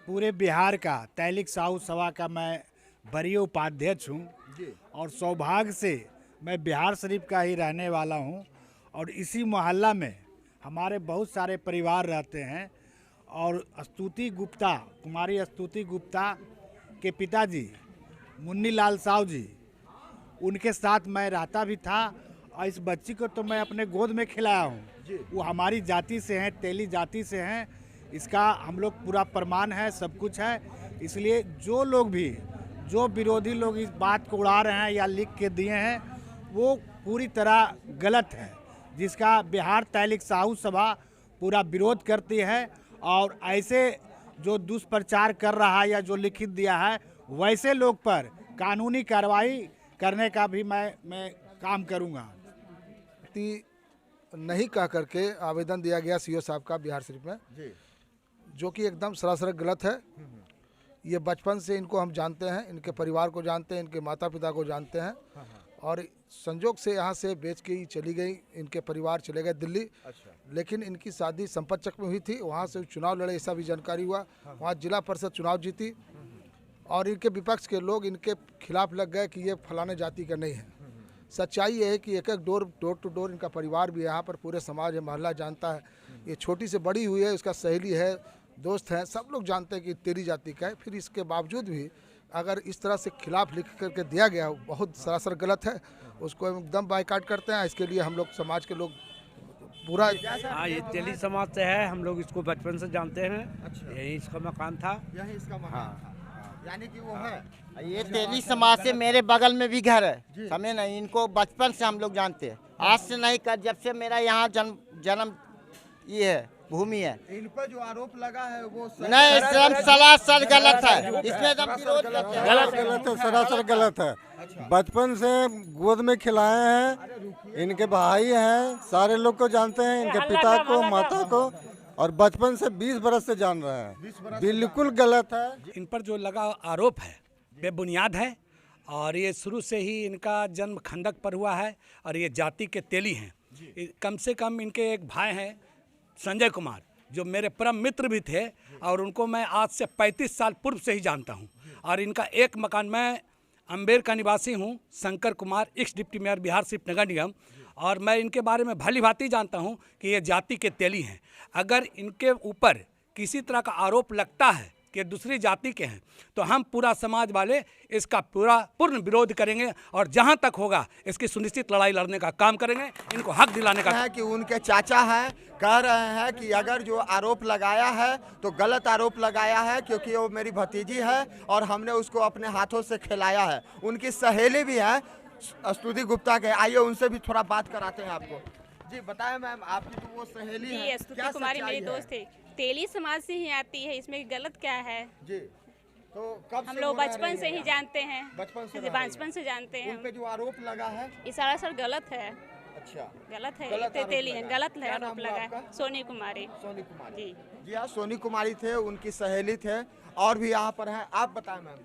पूरे बिहार का तैलिक साहू सभा का मैं वरीय उपाध्यक्ष हूँ और सौभाग्य से मैं बिहार शरीफ का ही रहने वाला हूँ और इसी मोहल्ला में हमारे बहुत सारे परिवार रहते हैं। और स्तुति गुप्ता, कुमारी स्तुति गुप्ता के पिताजी मुन्नी लाल साहू जी, उनके साथ मैं रहता भी था और इस बच्ची को तो मैं अपने गोद में खिलाया हूँ। वो हमारी जाति से हैं, तेली जाति से हैं, इसका हम लोग पूरा प्रमाण है, सब कुछ है। इसलिए जो लोग भी, जो विरोधी लोग इस बात को उड़ा रहे हैं या लिख के दिए हैं, वो पूरी तरह गलत है, जिसका बिहार तैलिक साहू सभा पूरा विरोध करती है। और ऐसे जो दुष्प्रचार कर रहा है या जो लिखित दिया है, वैसे लोग पर कानूनी कार्रवाई करने का भी मैं काम करूँगा। नहीं कह करके आवेदन दिया गया सीओ साहब का बिहार शरीफ में, जो कि एकदम सरासर गलत है। ये बचपन से इनको हम जानते हैं, इनके परिवार को जानते हैं, इनके माता पिता को जानते हैं और संजोग से यहाँ से बेच के ही चली गई, इनके परिवार चले गए दिल्ली। अच्छा। लेकिन इनकी शादी संपतचक में हुई थी, वहाँ से चुनाव लड़े ऐसा भी जानकारी हुआ। वहाँ जिला परिषद चुनाव जीती और इनके विपक्ष के लोग इनके खिलाफ लग गए कि ये फलाने जाति का नहीं है। सच्चाई ये है कि एक एक डोर टू डोर इनका परिवार भी यहाँ पर, पूरे समाज है, मोहल्ला जानता है। ये छोटी से बड़ी हुई है, उसका सहेली है, दोस्त हैं, सब लोग जानते हैं कि तेरी जाति का है। फिर इसके बावजूद भी अगर इस तरह से खिलाफ लिख करके दिया गया, बहुत सरासर गलत है। उसको एकदम बायकाट करते हैं। इसके लिए हम लोग समाज के लोग पूरा ये तेली समाज से है, हम लोग इसको बचपन से जानते हैं। अच्छा। यही इसका मकान था, यही इसका मकान था। यानी कि वो है ये तेली समाज से मेरे बगल में भी घर है, समझे नहीं। इनको बचपन से हम लोग जानते हैं, आज से नहीं कर, जब से मेरा यहाँ जन्म ये है, भूमि है। इन पर जो आरोप लगा है वो नहीं, एकदम सरासर गलत है। इसमें एकदम विरोध करते हैं। गलत है, सरासर गलत है। बचपन से गोद में खिलाए हैं, इनके भाई हैं, सारे लोग को जानते हैं, इनके पिता को, माता को, और बचपन से 20 बरस से जान रहे हैं। बिल्कुल गलत है। इन पर जो लगा आरोप है बेबुनियाद है और ये शुरू से ही इनका जन्म खंडक पर हुआ है और ये जाति के तेली हैं। कम से कम इनके एक भाई हैं संजय कुमार, जो मेरे परम मित्र भी थे और उनको मैं आज से 35 साल पूर्व से ही जानता हूं। और इनका एक मकान, मैं अम्बेर का निवासी हूं, Shankar Kumar, ex deputy mayor Bihar Sharif नगर निगम, और मैं इनके बारे में भली भांति जानता हूं कि ये जाति के तेली हैं। अगर इनके ऊपर किसी तरह का आरोप लगता है कि दूसरी जाति के हैं, तो हम पूरा समाज वाले इसका पूर्ण विरोध करेंगे और जहां तक होगा इसकी सुनिश्चित लड़ाई लड़ने का काम करेंगे, इनको हक दिलाने का। है कि उनके चाचा हैं, कह रहे हैं कि अगर जो आरोप लगाया है तो गलत आरोप लगाया है, क्योंकि वो मेरी भतीजी है और हमने उसको अपने हाथों से खिलाया है। उनकी सहेली भी है स्तुति गुप्ता के, आइए उनसे भी थोड़ा बात कराते हैं आपको। जी बताएं मैम, आपकी तो वो सहेली है, स्तुति कुमारी मेरी दोस्त है, तेली समाज से ही आती है, इसमें गलत क्या है जी? तो कब हम लोग बचपन से ही जानते हैं, बचपन से जानते हैं। उन पे जो आरोप लगा है ये सरासर गलत है। अच्छा, गलत है, तेली है, गलत है आरोप लगा है। सोनी कुमारी जी। जी हाँ, सोनी कुमारी थे, उनकी सहेली थे और भी यहाँ पर है। आप बताएं मैम,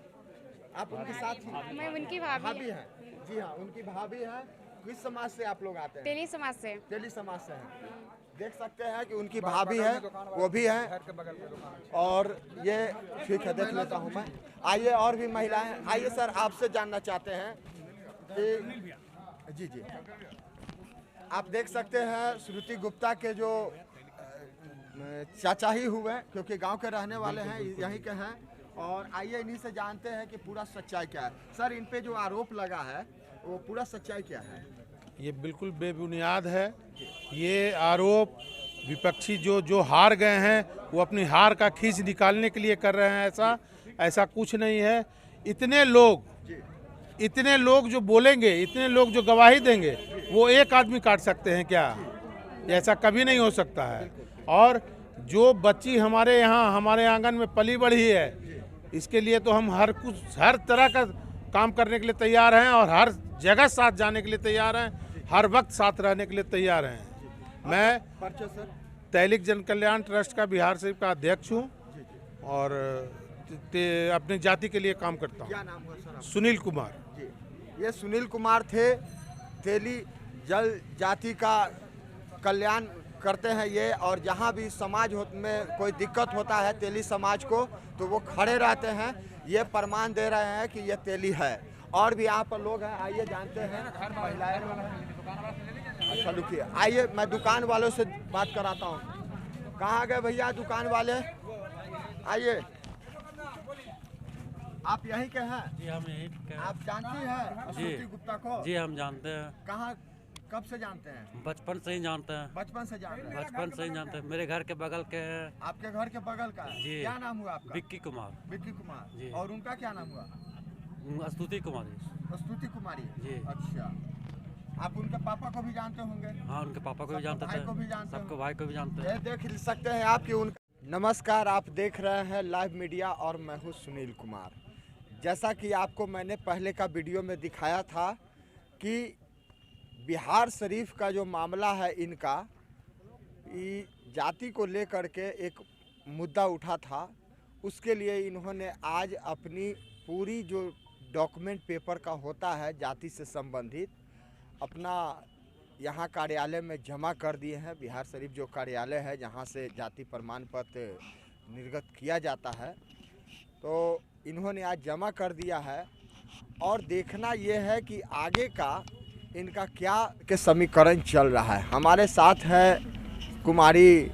आप उनके साथ? मैं उनकी भाभी है। जी हाँ, उनकी भाभी है। किस समाज से आप लोग आते हैं? तेली समाज से। तेली समाज से हैं। देख सकते हैं कि उनकी भाभी है, वो भी है और ये ठीक है, देख लेता हूँ मैं। आइए और भी महिलाएं, आइए सर, आपसे जानना चाहते हैं कि जी आप देख सकते हैं श्रुति गुप्ता के जो चाचा ही हुए, क्योंकि गांव के रहने वाले हैं, यहीं के हैं। और आइए इन्हीं से जानते हैं कि पूरा सच्चाई क्या है। सर, इन पे जो आरोप लगा है वो पूरा सच्चाई क्या है? ये बिल्कुल बेबुनियाद है। ये आरोप विपक्षी जो हार गए हैं वो अपनी हार का खींच निकालने के लिए कर रहे हैं। ऐसा कुछ नहीं है। इतने लोग जो बोलेंगे, इतने लोग जो गवाही देंगे, वो एक आदमी काट सकते हैं क्या? ऐसा कभी नहीं हो सकता है। और जो बच्ची हमारे यहाँ, हमारे आंगन में पली बढ़ी है, इसके लिए तो हम हर तरह का काम करने के लिए तैयार हैं और हर जगह साथ जाने के लिए तैयार हैं, हर वक्त साथ रहने के लिए तैयार हैं। मैं तैलिक जन कल्याण ट्रस्ट का बिहार शरीफ का अध्यक्ष हूँ और अपनी जाति के लिए काम करता हूँ। क्या नाम है सर? सुनील कुमार जी। ये सुनील कुमार थे, तेली जल जाति का कल्याण करते हैं ये, और जहाँ भी समाज में कोई दिक्कत होता है तेली समाज को तो वो खड़े रहते हैं। ये प्रमाण दे रहे हैं कि ये तेली है। और भी यहाँ पर लोग हैं, आइए जानते हैं। महिलाएं, अच्छा रुकिए, आइए मैं दुकान वालों से बात कराता हूँ। कहाँ गए भैया दुकान वाले? आइए, आप यहीं के हैं? जी हम यहीं के। आप जानती हैं स्तुति गुप्ता को? जी हम जानते हैं। कहाँ, कब से जानते हैं? बचपन से ही जानते हैं। बचपन से जान रहे हैं? बचपन से ही जानते हैं। मेरे घर के बगल के हैं। आपके घर के बगल का है? जी। क्या नाम हुआ आपका? विक्की कुमार। विक्की कुमार जी। और उनका क्या नाम हुआ? स्तुति कुमारी। स्तुति कुमारी जी। अच्छा, आप उनके पापा को भी जानते होंगे? हाँ उनके पापा को भी जानते भाई थे। को भी जानते सबको होंगे? भाई को भी जानते ये हैं। देख सकते हैं आप कि उनका। नमस्कार, आप देख रहे हैं लाइव मीडिया और मैं हूँ सुनील कुमार। जैसा कि आपको मैंने पहले का वीडियो में दिखाया था कि बिहार शरीफ का जो मामला है, इनका जाति को लेकर के एक मुद्दा उठा था। उसके लिए इन्होंने आज अपनी पूरी जो डॉक्यूमेंट पेपर का होता है जाति से संबंधित, अपना यहाँ कार्यालय में जमा कर दिए हैं। बिहार शरीफ जो कार्यालय है जहाँ से जाति प्रमाण पत्र निर्गत किया जाता है, तो इन्होंने आज जमा कर दिया है। और देखना ये है कि आगे का इनका क्या के समीकरण चल रहा है। हमारे साथ है कुमारी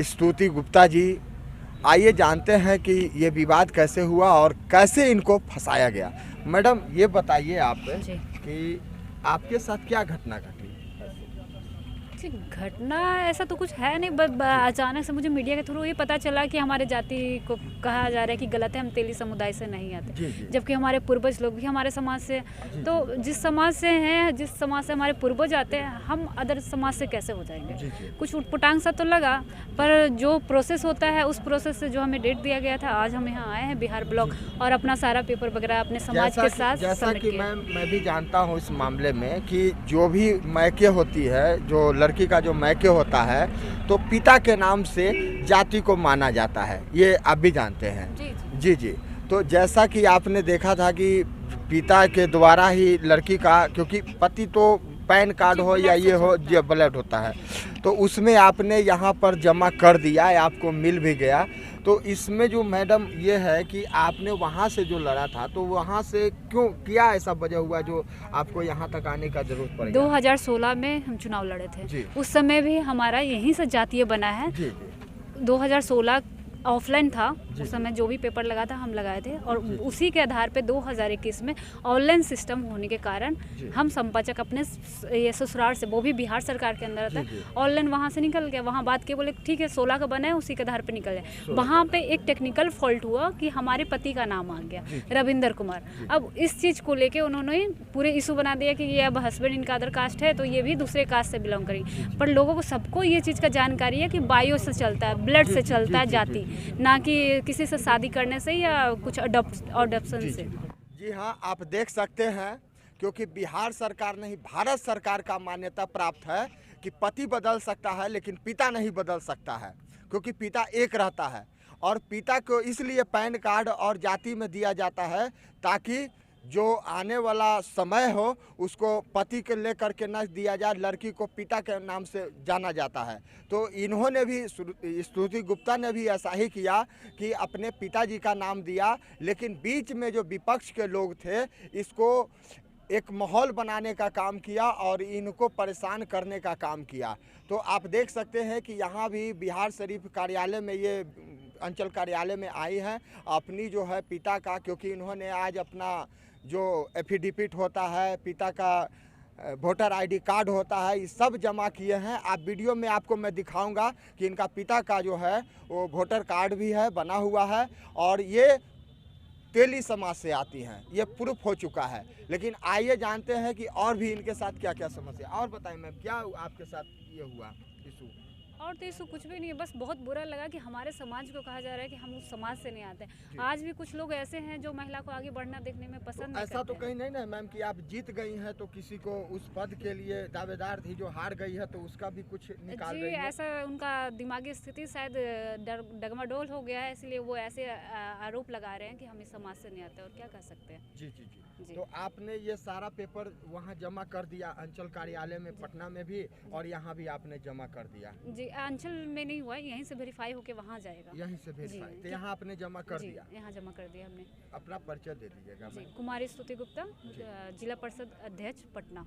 स्तुति गुप्ता जी। आइए जानते हैं कि ये विवाद कैसे हुआ और कैसे इनको फंसाया गया। मैडम ये बताइए आप कि आपके साथ क्या घटना घटी? घटना ऐसा तो कुछ है नहीं, अचानक से मुझे मीडिया के थ्रू ये पता चला कि हमारे जाति को कहा जा रहा है कि गलत है, हम तेली समुदाय से नहीं आते, जबकि हमारे पूर्वज लोग भी हमारे समाज से। तो जिस समाज से हैं, जिस समाज से हमारे पूर्वज आते हैं, हम अदर समाज से कैसे हो जाएंगे? कुछ उटपटांग सा तो लगा, पर जो प्रोसेस होता है उस प्रोसेस से जो हमें डेट दिया गया था, आज हम यहाँ आए हैं बिहार ब्लॉक और अपना सारा पेपर वगैरह अपने समाज के साथ। जैसा कि मैं भी जानता हूँ इस मामले में कि जो भी मैके होती है, जो लड़की का जो मैके होता है, तो पिता के नाम से जाति को माना जाता है। ये आप भी जानते हैं। जी। तो जैसा कि आपने देखा था कि पिता के द्वारा ही लड़की का, क्योंकि पति तो पैन कार्ड हो या ये हो, जो ब्लड होता है, तो उसमें आपने यहाँ पर जमा कर दिया, आपको मिल भी गया। तो इसमें जो मैडम ये है कि आपने वहाँ से जो लड़ा था, तो वहाँ से क्यों, क्या ऐसा वजह हुआ जो आपको यहाँ तक आने का जरूरत पड़ी? 2016 में हम चुनाव लड़े थे। उस समय भी हमारा यहीं से जातीय बना है। 2016 ऑफलाइन था, उस समय जो भी पेपर लगा था हम लगाए थे, और उसी के आधार पे 2021 में ऑनलाइन सिस्टम होने के कारण हम संपाचक अपने ये ससुराल से, वो भी बिहार सरकार के अंदर आता है, ऑनलाइन वहाँ से निकल गया। वहाँ बात के बोले ठीक है 16 का बना है, उसी के आधार पे निकल जाए। वहाँ पे एक टेक्निकल फॉल्ट हुआ कि हमारे पति का नाम आ गया, रविंदर कुमार। अब इस चीज़ को लेके उन्होंने पूरे इशू बना दिया कि ये अब हस्बैंड इनका अदर कास्ट है, तो ये भी दूसरे कास्ट से बिलोंग करेंगे। पर लोगों को, सबको ये चीज़ का जानकारी है कि बायो से चलता है, ब्लड से चलता है जाति, ना कि किसी से शादी करने से या कुछ अडॉप्शन से। जी हाँ, आप देख सकते हैं, क्योंकि बिहार सरकार नहीं, भारत सरकार का मान्यता प्राप्त है कि पति बदल सकता है लेकिन पिता नहीं बदल सकता है, क्योंकि पिता एक रहता है। और पिता को इसलिए पैन कार्ड और जाति में दिया जाता है ताकि जो आने वाला समय हो उसको पति के लेकर के न दिया जाए, लड़की को पिता के नाम से जाना जाता है। तो इन्होंने भी, स्तुति गुप्ता ने भी ऐसा ही किया कि अपने पिताजी का नाम दिया, लेकिन बीच में जो विपक्ष के लोग थे, इसको एक माहौल बनाने का काम किया और इनको परेशान करने का काम किया। तो आप देख सकते हैं कि यहाँ भी बिहार शरीफ कार्यालय में, ये अंचल कार्यालय में आई हैं अपनी जो है पिता का, क्योंकि इन्होंने आज अपना जो एफिडेविट होता है, पिता का वोटर आईडी कार्ड होता है, ये सब जमा किए हैं। आप वीडियो में आपको मैं दिखाऊंगा कि इनका पिता का जो है वो वोटर कार्ड भी है, बना हुआ है, और ये तेली समाज से आती हैं, ये प्रूफ हो चुका है। लेकिन आइए जानते हैं कि और भी इनके साथ क्या क्या समस्या। और बताएं मैम, क्या आपके साथ ये हुआ इशू? और तो इसको कुछ भी नहीं है, बस बहुत बुरा लगा कि हमारे समाज को कहा जा रहा है कि हम उस समाज से नहीं आते। आज भी कुछ लोग ऐसे हैं जो महिला को आगे बढ़ना देखने में पसंद नहीं ऐसा तो करते हैं। कहीं नहीं ना मैम कि आप जीत गई हैं तो किसी को उस पद के लिए दावेदार थी जो हार गई है तो उसका भी कुछ निकाल जी रही है। ऐसा उनका दिमागी स्थिति शायद डगमडोल हो गया है, इसलिए वो ऐसे आरोप लगा रहे हैं कि हम इस समाज से नहीं आते, और क्या कर सकते हैं। जी जी जी, जी। तो आपने ये सारा पेपर वहाँ जमा कर दिया अंचल कार्यालय में पटना में भी, और यहाँ भी आपने जमा कर दिया? जी अंचल में नहीं हुआ, यहीं से वेरीफाई होके वहाँ जाएगा। यहीं से वेरीफाई, तो यहाँ आपने जमा कर जी दिया? यहाँ जमा कर दिया हमने। अपना परिचय दे दीजिएगा जी मैम। कुमारी स्तुति गुप्ता, जिला परिषद अध्यक्ष पटना।